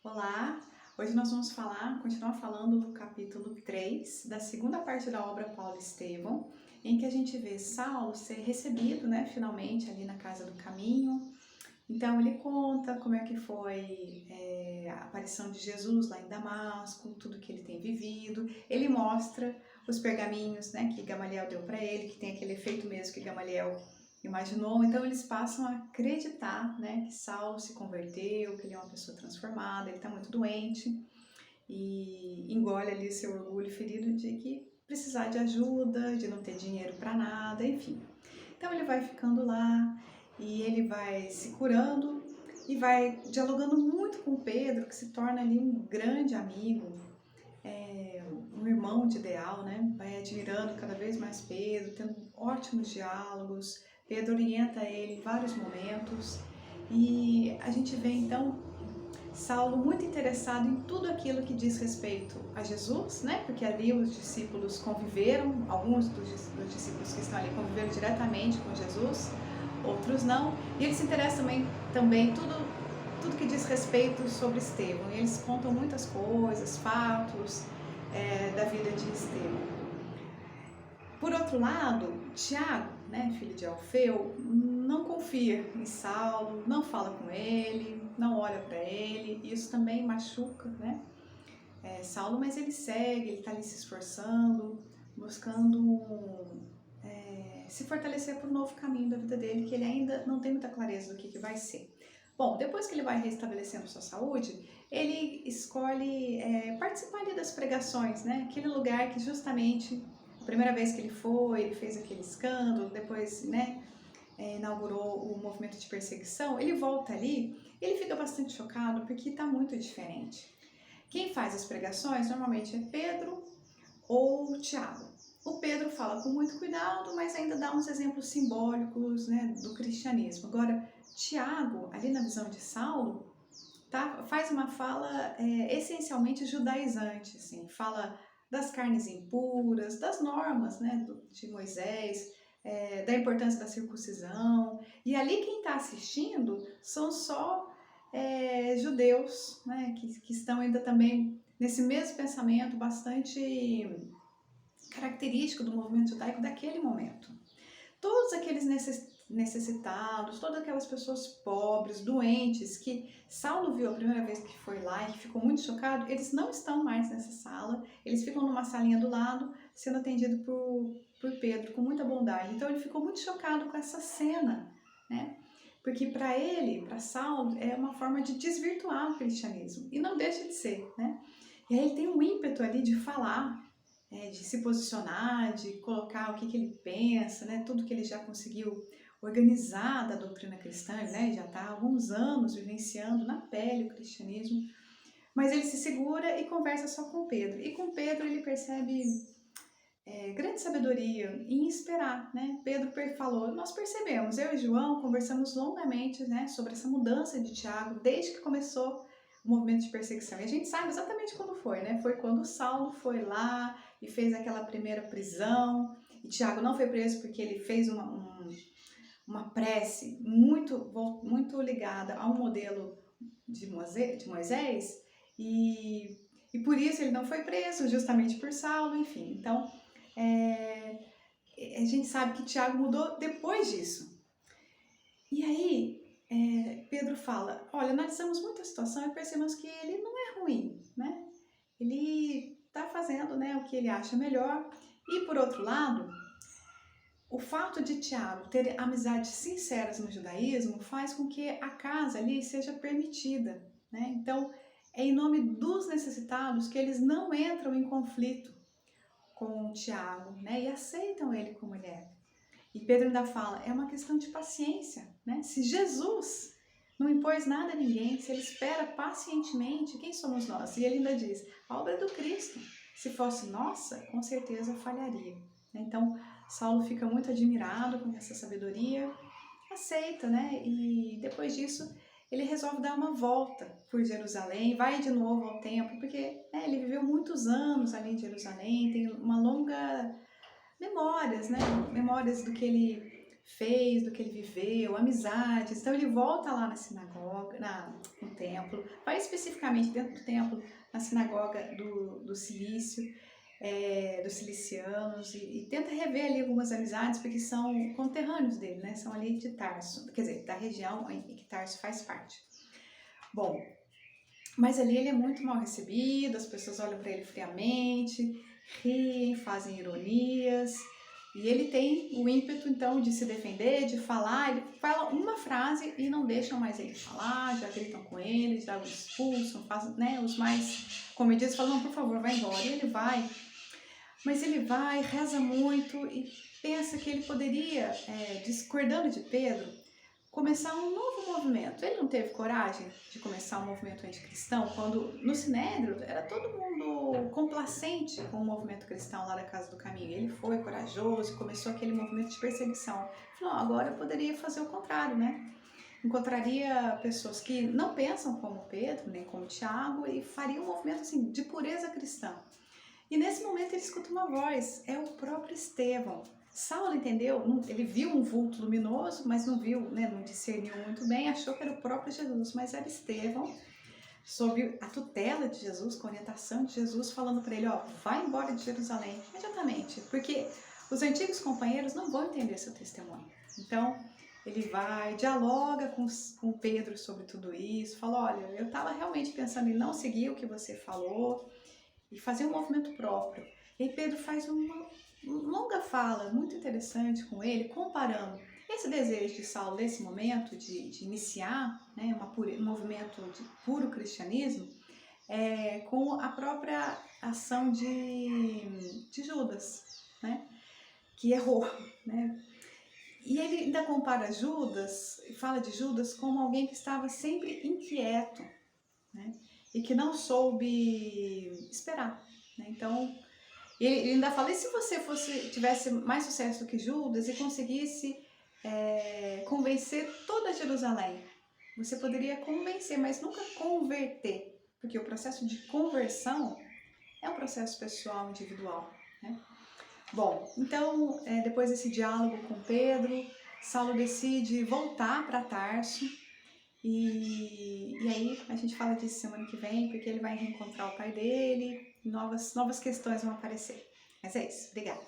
Olá, hoje nós vamos continuar falando do capítulo 3 da segunda parte da obra Paulo e Estevão, em que a gente vê Saulo ser recebido, finalmente ali na casa do caminho. Então ele conta como é que foi a aparição de Jesus lá em Damasco, tudo que ele tem vivido. Ele mostra os pergaminhos, que Gamaliel deu para ele, que tem aquele efeito mesmo que Gamaliel imaginou. Então eles passam a acreditar, que Saulo se converteu, que ele é uma pessoa transformada, ele está muito doente e engole ali seu orgulho ferido de que precisar de ajuda, de não ter dinheiro para nada, enfim. Então ele vai ficando lá e ele vai se curando e vai dialogando muito com Pedro, que se torna ali um grande amigo, um irmão de ideal, Vai admirando cada vez mais Pedro, tendo ótimos diálogos. Pedro orienta ele em vários momentos e a gente vê então Saulo muito interessado em tudo aquilo que diz respeito a Jesus, Porque ali os discípulos conviveram, alguns dos discípulos que estão ali conviveram diretamente com Jesus, outros não. E ele se interessa também tudo que diz respeito sobre Estevão. E eles contam muitas coisas, fatos da vida de Estevão. Por outro lado, Tiago, filho de Alfeu, não confia em Saulo, não fala com ele, não olha para ele. Isso também machuca, Saulo, mas ele segue, ele está ali se esforçando, buscando se fortalecer para o novo caminho da vida dele, que ele ainda não tem muita clareza do que vai ser. Bom, depois que ele vai restabelecendo sua saúde, ele escolhe participar ali das pregações, Aquele lugar que justamente a primeira vez que ele fez aquele escândalo, depois, inaugurou o movimento de perseguição. Ele volta ali, ele fica bastante chocado porque está muito diferente. Quem faz as pregações normalmente é Pedro ou Tiago. O Pedro fala com muito cuidado, mas ainda dá uns exemplos simbólicos, do cristianismo. Agora, Tiago, ali na visão de Saulo, faz uma fala essencialmente judaizante, assim, fala das carnes impuras, das normas, de Moisés, da importância da circuncisão. E ali quem está assistindo são só judeus, que estão ainda também nesse mesmo pensamento bastante característico do movimento judaico daquele momento. Todos aqueles necessitados, todas aquelas pessoas pobres, doentes, que Saulo viu a primeira vez que foi lá e que ficou muito chocado, eles não estão mais nessa sala, eles ficam numa salinha do lado, sendo atendido por Pedro com muita bondade. Então ele ficou muito chocado com essa cena, Porque para ele, para Saulo, é uma forma de desvirtuar o cristianismo, e não deixa de ser, E aí ele tem um ímpeto ali de falar, de se posicionar, de colocar o que ele pensa, tudo que ele já conseguiu organizar da doutrina cristã, ele já está há alguns anos vivenciando na pele o cristianismo, mas ele se segura e conversa só com Pedro. E com Pedro ele percebe grande sabedoria em esperar, Pedro falou, nós percebemos, eu e João conversamos longamente, sobre essa mudança de Tiago desde que começou o movimento de perseguição. E a gente sabe exatamente quando foi, Foi quando Saulo foi lá e fez aquela primeira prisão. E Tiago não foi preso porque ele fez uma prece muito ligada ao modelo de Moisés, e por isso ele não foi preso, justamente por Saulo, enfim. Então, a gente sabe que Tiago mudou depois disso. E aí, Pedro fala, olha, analisamos muito a situação e percebemos que ele não é ruim, Ele está fazendo o que ele acha melhor. E por outro lado, o fato de Tiago ter amizades sinceras no judaísmo faz com que a casa ali seja permitida, Então, é em nome dos necessitados que eles não entram em conflito com Tiago, e aceitam ele como ele é. E Pedro ainda fala, é uma questão de paciência, Se Jesus não impôs nada a ninguém, se ele espera pacientemente, quem somos nós? E ele ainda diz, a obra é do Cristo. Se fosse nossa, com certeza falharia. Então, Saulo fica muito admirado com essa sabedoria, aceita, E depois disso, ele resolve dar uma volta por Jerusalém, vai de novo ao templo, porque ele viveu muitos anos ali em Jerusalém, tem uma longa memórias do que ele fez, do que ele viveu, amizades. Então ele volta lá na sinagoga, no templo, vai especificamente dentro do templo, na sinagoga do Cilício, dos cilicianos, e tenta rever ali algumas amizades, porque são conterrâneos dele, né? São ali de Tarso, quer dizer, da região em que Tarso faz parte. Bom, mas ali ele é muito mal recebido, as pessoas olham para ele friamente, riem, fazem ironias, e ele tem o ímpeto então de se defender, de falar. Ele fala uma frase e não deixam mais ele falar, já gritam com ele, já o expulsam, fazem, né, os mais comedidos falam, não, por favor, vai embora. E ele vai, mas ele vai, reza muito e pensa que ele poderia, discordando de Pedro, começar um novo movimento. Ele não teve coragem de começar um movimento anticristão quando no Sinédrio era todo mundo complacente com o movimento cristão lá da Casa do Caminho. Ele foi corajoso, começou aquele movimento de perseguição. Falou, agora eu poderia fazer o contrário, né? Encontraria pessoas que não pensam como Pedro, nem como Tiago, e faria um movimento assim de pureza cristã. E nesse momento ele escuta uma voz, é o próprio Estevão. Saulo entendeu, ele viu um vulto luminoso, mas não viu, né, não discerniu muito bem, achou que era o próprio Jesus, mas era Estevão, sob a tutela de Jesus, com a orientação de Jesus, falando para ele, ó, vai embora de Jerusalém, imediatamente, porque os antigos companheiros não vão entender seu testemunho. Então, ele vai, dialoga com Pedro sobre tudo isso, fala, olha, eu estava realmente pensando em não seguir o que você falou, e fazer um movimento próprio. E aí Pedro faz uma longa fala muito interessante com ele, comparando esse desejo de Saulo nesse momento de iniciar, né, um movimento de puro cristianismo, com a própria ação de Judas, né, que errou, né? E ele ainda compara Judas, fala de Judas como alguém que estava sempre inquieto, né? E que não soube esperar, né? Então, ele ainda fala, e se você tivesse mais sucesso do que Judas e conseguisse convencer toda Jerusalém? Você poderia convencer, mas nunca converter, porque o processo de conversão é um processo pessoal, individual, né? Bom, então, depois desse diálogo com Pedro, Saulo decide voltar para Tarso. E aí a gente fala disso semana que vem, porque ele vai reencontrar o pai dele, novas questões vão aparecer. Mas é isso, obrigada.